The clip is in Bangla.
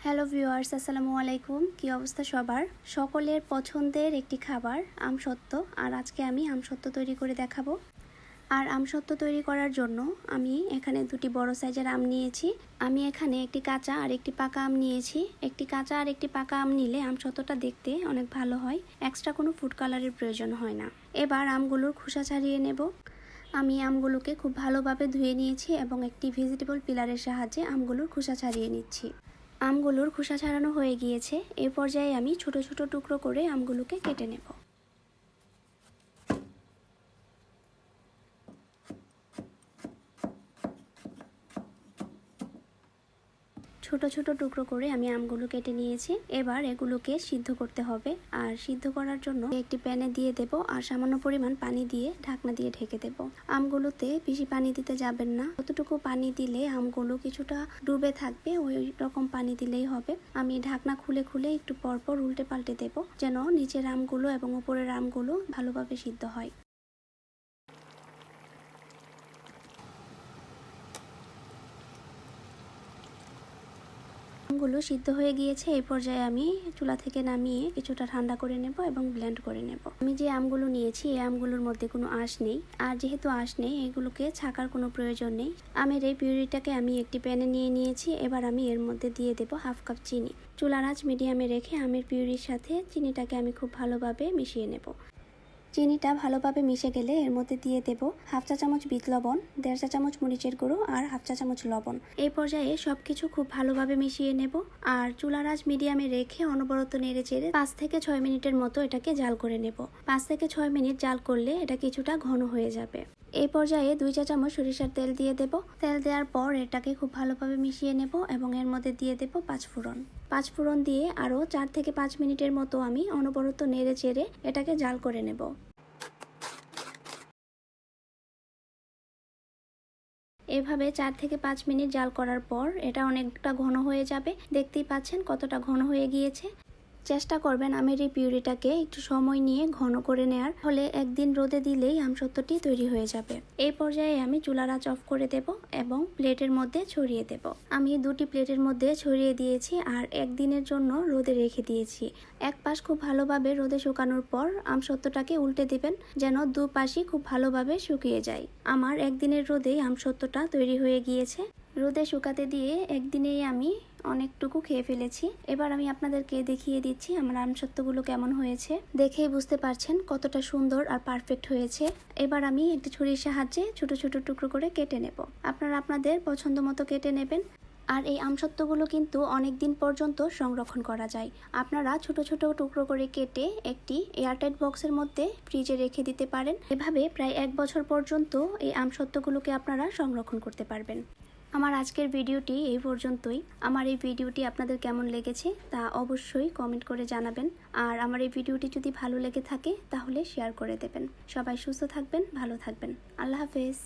হ্যালো ভিউয়ার্স, আসসালামু আলাইকুম। কি অবস্থা সবার? সকলের পছন্দের একটি খাবার আমসত্ত্ব। আর আজকে আমি আমসত্ত্ব তৈরি করে দেখাবো। আর আমসত্ত্ব তৈরি করার জন্য আমি এখানে দুটি বড় সাইজের আম নিয়েছি। আমি এখানে একটি কাঁচা আর একটি পাকা আম নিয়েছি। একটি কাঁচা আর একটি পাকা আম নিলে আমসত্ত্বটা দেখতে অনেক ভালো হয়, এক্সট্রা কোনো ফুড কালারের প্রয়োজন হয় না। এবার আমগুলোর খোসা ছাড়িয়ে নেব। আমি আমগুলোকে খুব ভালোভাবে ধুয়ে নিয়েছি এবং একটি ভেজিটেবল পিলারের সাহায্যে আমগুলোর খোসা ছাড়িয়ে নিচ্ছি। আমগুলোর খোসা ছাড়ানো হয়ে গিয়েছে। এই পর্যায়ে আমি ছোট ছোট টুকরো করে আমগুলোকে কেটে নেব। ছোট ছোট টুকরো করে আমি আমগুলো কেটে নিয়েছি। এবার এগুলোকে সিদ্ধ করতে হবে। আর সিদ্ধ করার জন্য একটি প্যানে দিয়ে দেব আর সামান্য পরিমাণ পানি দিয়ে ঢাকনা দিয়ে ঢেকে দেব। আমগুলোতে বেশি পানি দিতে যাবেন না, যতটুকু পানি দিলে আমগুলো কিছুটা ডুবে থাকবে ওই রকম পানি দিলেই হবে। আমি ঢাকনা খুলে খুলে একটু পরপর উল্টে পাল্টে দেব, যেন নিচের আমগুলো এবং উপরের আমগুলো ভালোভাবে সিদ্ধ হয়। আমগুলো সিদ্ধ হয়ে গিয়েছে। এই পর্যায়ে আমি চুলা থেকে নামিয়ে কিছুটা ঠান্ডা করে নেব এবং ব্লেন্ড করে নেব। আমি যে আমগুলো নিয়েছি এই আমগুলোর মধ্যে কোনো আঁশ নেই, আর যেহেতু আঁশ নেই এগুলোকে ছাকার কোনো প্রয়োজন নেই। আমের এই পিউরিটাকে আমি একটি প্যানে নিয়ে নিয়েছি। এবার আমি এর মধ্যে দিয়ে দেব হাফ কাপ চিনি। চুলার আঁচ মিডিয়ামে রেখে আমের পিউরির সাথে চিনিটাকে আমি খুব ভালোভাবে মিশিয়ে নেব। চিনিটা ভালোভাবে মিশে গেলে এর মধ্যে দিয়ে দেব হাফ চা চামচ বিট লবণ, 1.5 চা চামচ মরিচের গুঁড়ো আর হাফ চা চামচ লবণ। এই পর্যায়ে সবকিছু খুব ভালোভাবে মিশিয়ে নেব আর চুলার আঁচ মিডিয়ামে রেখে অনবরত নেড়ে চেড়ে 5 থেকে 6 মিনিটের মতো এটাকে জাল করে নেব। 5 থেকে 6 মিনিট জাল করলে এটা কিছুটা ঘন হয়ে যাবে। এই পর্যায়ে 2 চা চামচ সরিষার তেল দিয়ে দেব। তেল দেওয়ার পর এটাকে খুব ভালোভাবে মিশিয়ে নেব এবং এর মধ্যে দিয়ে দেব 5 ফোড়ন। 5 ফোড়ন দিয়ে আরও 4 থেকে 5 মিনিটের মতো আমি অনবরত নেড়ে চেড়ে এটাকে জাল করে নেব। এভাবে 4 থেকে 5 মিনিট জাল করার পর এটা অনেকটা ঘন হয়ে যাবে। দেখতেই পাচ্ছেন কতটা ঘন হয়ে গিয়েছে। চেষ্টা করবেন আমের এই পিউরিটাকে একটু সময় নিয়ে ঘন করে নেয়ার, ফলে একদিন রোদে দিলেই আমসত্ত্বটি তৈরি হয়ে যাবে। এই পর্যায়ে আমি চুলার আঁচ অফ করে দেব এবং প্লেটের মধ্যে ছড়িয়ে দেব। আমি দুটি প্লেটের মধ্যে ছড়িয়ে দিয়েছি আর একদিনের জন্য রোদে রেখে দিয়েছি। এক পাশ খুব ভালোভাবে রোদে শুকানোর পর আমসত্ত্বটাকে উল্টে দিবেন, যেন দুপাশই খুব ভালোভাবে শুকিয়ে যায়। আমার একদিনের রোদেই আমসত্ত্বটা তৈরি হয়ে গিয়েছে। রোদে শুকাতে দিয়ে একদিনেই আমি অনেকটুকু খেয়ে ফেলেছি। এবার আমি আপনাদেরকে দেখিয়ে দিচ্ছি আমার আমসত্ত্বগুলো কেমন হয়েছে। দেখেই বুঝতে পারছেন কতটা সুন্দর আর পারফেক্ট হয়েছে। এবার আমি একটি ছুরির সাহায্যে ছোট ছোট টুকরো করে কেটে নেব। আপনারা আপনাদের পছন্দ মতো কেটে নেবেন। আর এই আমসত্ত্বগুলো কিন্তু অনেক দিন পর্যন্ত সংরক্ষণ করা যায়। আপনারা ছোট ছোট টুকরো করে কেটে একটি এয়ারটাইট বক্সের মধ্যে ফ্রিজে রেখে দিতে পারেন। এভাবে প্রায় 1 বছর পর্যন্ত এই আমসত্ত্বগুলোকে আপনারা সংরক্ষণ করতে পারবেন। আমার আজকের ভিডিওটি এই পর্যন্তই। আমার এই ভিডিওটি আপনাদের কেমন লেগেছে তা অবশ্যই কমেন্ট করে জানাবেন। আর আমার এই ভিডিওটি যদি ভালো লেগে থাকে তাহলে শেয়ার করে দেবেন। সবাই সুস্থ থাকবেন, ভালো থাকবেন। আল্লাহ হাফেজ।